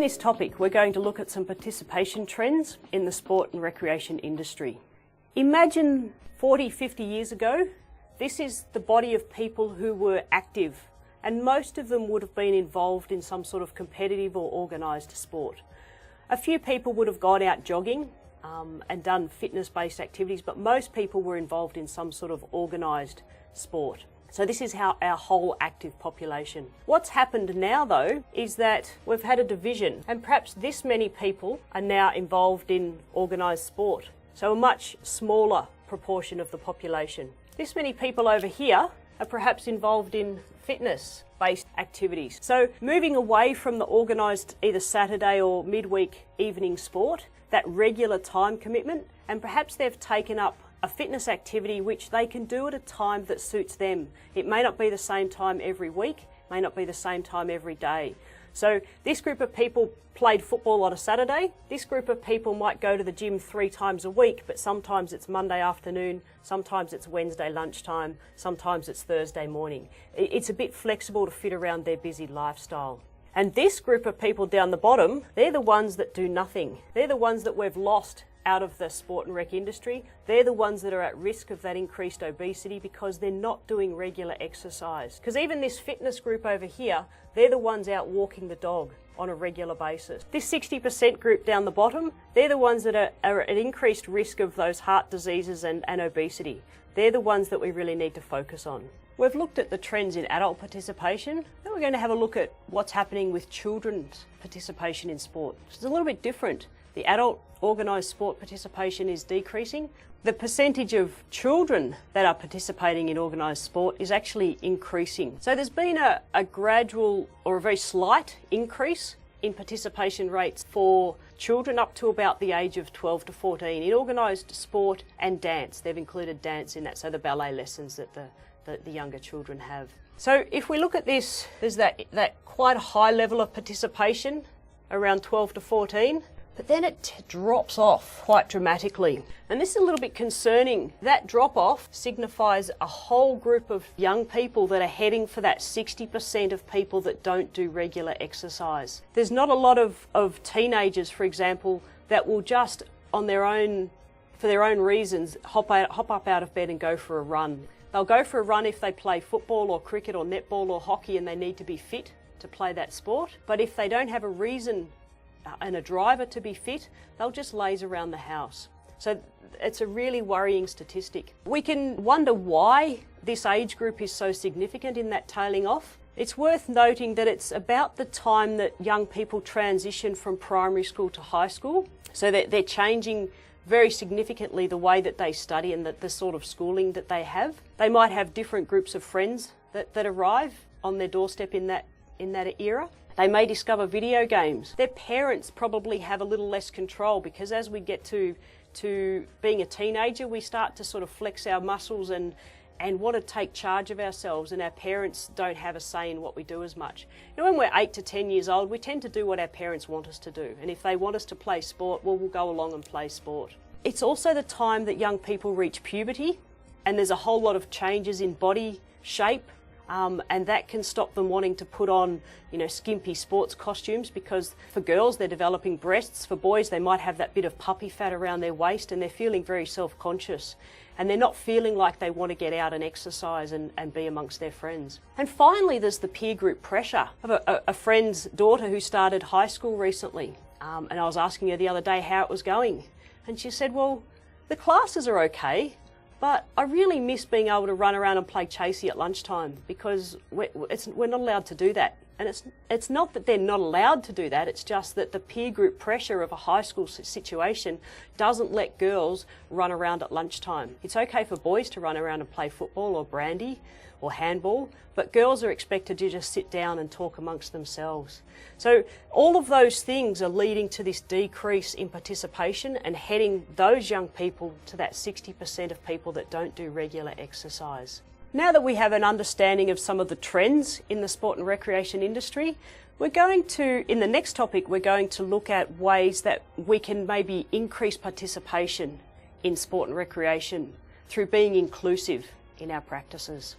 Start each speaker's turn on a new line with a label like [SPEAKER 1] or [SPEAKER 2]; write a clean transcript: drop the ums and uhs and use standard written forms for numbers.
[SPEAKER 1] this topic, we're going to look at some participation trends in the sport and recreation industry. Imagine 40, 50 years ago, this is the body of people who were active, and most of them would have been involved in some sort of competitive or organised sport. A few people would have gone out jogging and done fitness-based activities, but most people were involved in some sort of organised sport. So this is how our whole active population. What's happened now though is that we've had a division, and perhaps this many people are now involved in organised sport. So a much smaller proportion of the population. This many people over here are perhaps involved in fitness-based activities. So moving away from the organised either Saturday or midweek evening sport, that regular time commitment, and perhaps they've taken up a fitness activity which they can do at a time that suits them. It may not be the same time every week, may not be the same time every day. So this group of people played football on a Saturday. This group of people might go to the gym 3 times a week, but sometimes it's Monday afternoon, sometimes it's Wednesday lunchtime, sometimes it's Thursday morning. It's a bit flexible to fit around their busy lifestyle. And this group of people down the bottom, they're the ones that do nothing. They're the ones that we've lost out of the sport and rec industry. They're the ones that are at risk of that increased obesity because they're not doing regular exercise. Because even this fitness group over here, they're the ones out walking the dog on a regular basis. This 60% group down the bottom, they're the ones that are at increased risk of those heart diseases and obesity. They're the ones that we really need to focus on. We've looked at the trends in adult participation. Now we're going to have a look at what's happening with children's participation in sport. It's a little bit different. The adult organised sport participation is decreasing. The percentage of children that are participating in organised sport is actually increasing. So there's been a gradual or a very slight increase in participation rates for children up to about the age of 12 to 14 in organised sport and dance. They've included dance in that, so the ballet lessons that the younger children have. So if we look at this, there's that quite high level of participation around 12 to 14. But then it drops off quite dramatically. And this is a little bit concerning. That drop off signifies a whole group of young people that are heading for that 60% of people that don't do regular exercise. There's not a lot of teenagers, for example, that will just on their own, for their own reasons, hop up out of bed and go for a run. They'll go for a run if they play football or cricket or netball or hockey and they need to be fit to play that sport. But if they don't have a reason and a driver to be fit, they'll just laze around the house. So it's a really worrying statistic. We can wonder why this age group is so significant in that tailing off. It's worth noting that it's about the time that young people transition from primary school to high school. So they're changing very significantly the way that they study and the sort of schooling that they have. They might have different groups of friends that arrive on their doorstep in that era. They may discover video games. Their parents probably have a little less control because as we get to being a teenager, we start to sort of flex our muscles and want to take charge of ourselves, and our parents don't have a say in what we do as much. You know, when we're 8 to 10 years old, we tend to do what our parents want us to do. And if they want us to play sport, well, we'll go along and play sport. It's also the time that young people reach puberty, and there's a whole lot of changes in body shape. And that can stop them wanting to put on, skimpy sports costumes because for girls they're developing breasts. For boys they might have that bit of puppy fat around their waist and they're feeling very self-conscious and they're not feeling like they want to get out and exercise and be amongst their friends. And finally there's the peer group pressure. I have a friend's daughter who started high school recently and I was asking her the other day how it was going and she said, well, the classes are okay. But I really miss being able to run around and play chasey at lunchtime because we're not allowed to do that. And it's not that they're not allowed to do that, it's just that the peer group pressure of a high school situation doesn't let girls run around at lunchtime. It's okay for boys to run around and play football or brandy or handball, but girls are expected to just sit down and talk amongst themselves. So all of those things are leading to this decrease in participation and heading those young people to that 60% of people that don't do regular exercise. Now that we have an understanding of some of the trends in the sport and recreation industry, we're going to, in the next topic, we're going to look at ways that we can maybe increase participation in sport and recreation through being inclusive in our practices.